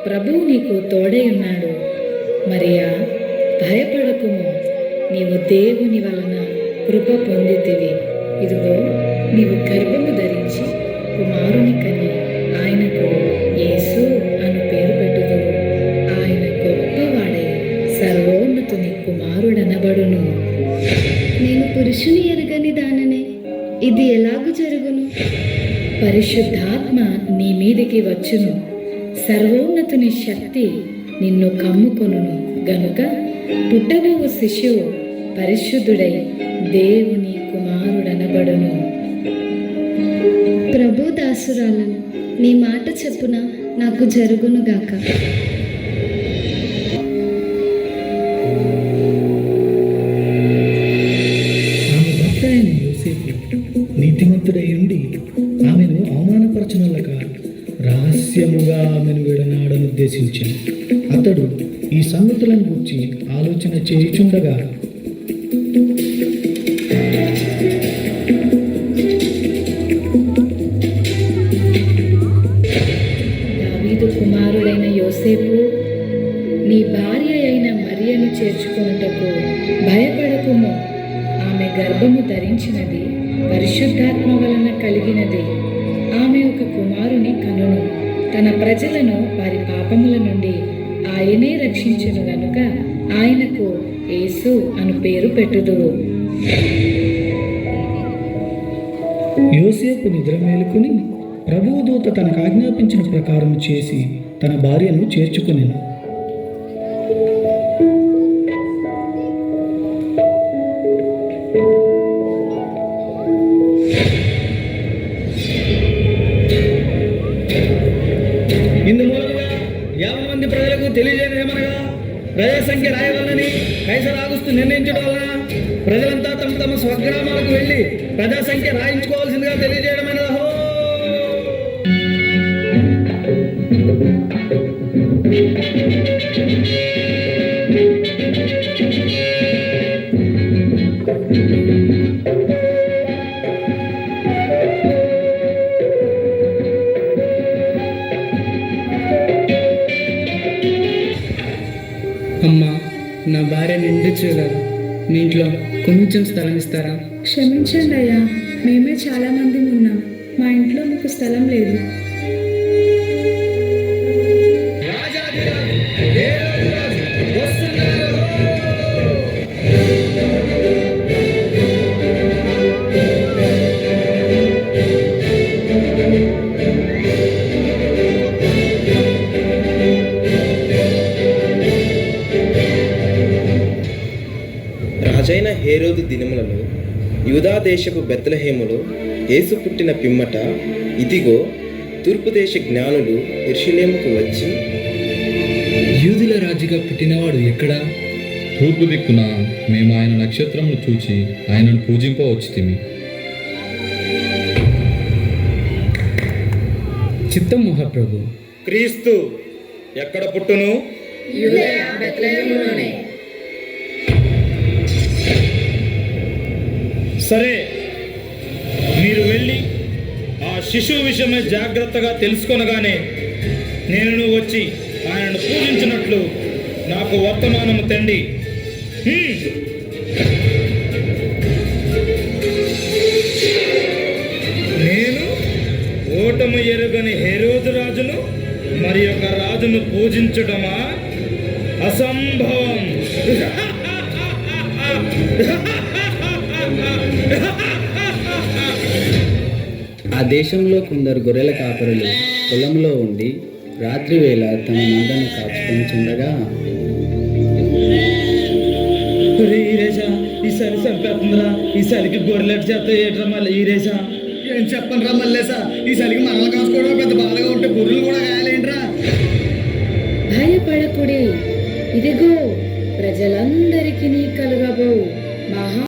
ప్రభువు నీకు తోడై ఉన్నాడు. మరియా, భయపడకుము, నీవు దేవుని వలన కృప పొందితివి. ఇదిగో, నీవు గర్భము ధరించి కుమారుని కని ఆయనకు యేసు అను పేరు పెట్టుదువు. ఆయన గొప్పవాడై సర్వోన్నతుని కుమారుడనబడును. నేను పురుషుని ఎరుగని దాననే, ఇది ఎలాగు జరుగును? పరిశుద్ధాత్మ నీ మీదికి వచ్చును, సర్వోన్నతుని శక్తి నిన్ను కమ్ముకొనును గనుక పుట్టబోవు శిశువు పరిశుద్ధుడై దేవుని కుమారుడనబడును. ప్రభు దాసురాలను, నీ మాట చెప్పున నాకు జరుగునుగాక. ఆమె భర్త అయిన యోసేపు నీతిమంతుడై ఉండి ఆమెను అవమానపరచనలక రహస్యముగా ఆమెను విడనాడనుద్దేశించాను. అతడు ఈ సంగతులను గురించి ఆలోచన చేయుచుండగా దావీదు కుమారుడైన యోసేపు, నీ భార్య అయిన మరియను చేర్చుకొనుటకు భయపడకుము. ఆమె గర్భము ధరించినది పరిశుద్ధాత్మ వలన కలిగినది. ఆమె ఒక కుమారుని కనును. తన ప్రజలను వారి పాపముల నుండి ఆయనే రక్షించును గనుక ఆయనకు యేసు అను పేరు పెట్టుదువు. యోసేపు నిద్ర మేలుకుని ప్రభువు దూత తనకు ఆజ్ఞాపించిన ప్రకారం చేసి తన భార్యను చేర్చుకొనెను. ఇందు మూలముగా 50 మంది ప్రజలకు తెలియజేయమనగా ప్రజల సంఖ్య రాయవలనని కైసర్ ఆగుస్తూ నిర్ణయించడం వలన ప్రజలంతా తమ తమ స్వగ్రామాలకు వెళ్ళి ప్రజా సంఖ్య రాయించుకోవాల్సిందిగా తెలియజేయడమైనది. అమ్మా, నా భార్య నిండు చూడదు. మీ ఇంట్లో కొంచెం స్థలం ఇస్తారా? క్షమించండి అయ్యా, మేమే చాలా మంది ఉన్నాం. మా ఇంట్లో మీకు స్థలం లేదు. రాజైన హేరోదు దినములలో యూదా దేశపు బెత్లెహేములో యేసు పుట్టిన పిమ్మట, ఇదిగో, తూర్పు దేశ జ్ఞానులు యెరూషలేముకు వచ్చి, యూదుల రాజుగా పుట్టినవాడు ఎక్కడా? తూర్పు దిక్కున మేము ఆయన నక్షత్రమును చూచి ఆయనను పూజింపవచ్చితిమి. చిత్తం మహాప్రభు. క్రీస్తు ఎక్కడ పుట్టును? సరే, మీరు వెళ్ళి ఆ శిశువు విషయమై జాగ్రత్తగా తెలుసుకొనగానే నేను వచ్చి ఆయనను పూజించినట్లు నాకు వర్తమానము తండి. నేను ఓటము ఎరుగని హేరోదు రాజును మరి ఒక రాజును పూజించడమా? అసంభవం. ఆ దేశంలో కొందరు గొర్రెల కాపరులు పొలంలో ఉండి రాత్రి వేళ తమ మందను కాచుకొని చుండగా, ఈసారి చంపేస్తుందిరా, ఈసారికి గొర్రెలెట్ చేస్తా ఏట్రా మళ్ళీ ఈరేసా? ఏం చెప్పను రా మళ్ళేసా, ఈసారికి మనల్ని కాసుకోవడం పెద్ద బాధగా ఉంటే గొర్రెలు కూడా కాయాలేంట్రా? భయపడకుడి, ఇదిగో ప్రజలందరికీ కలుగబో మహా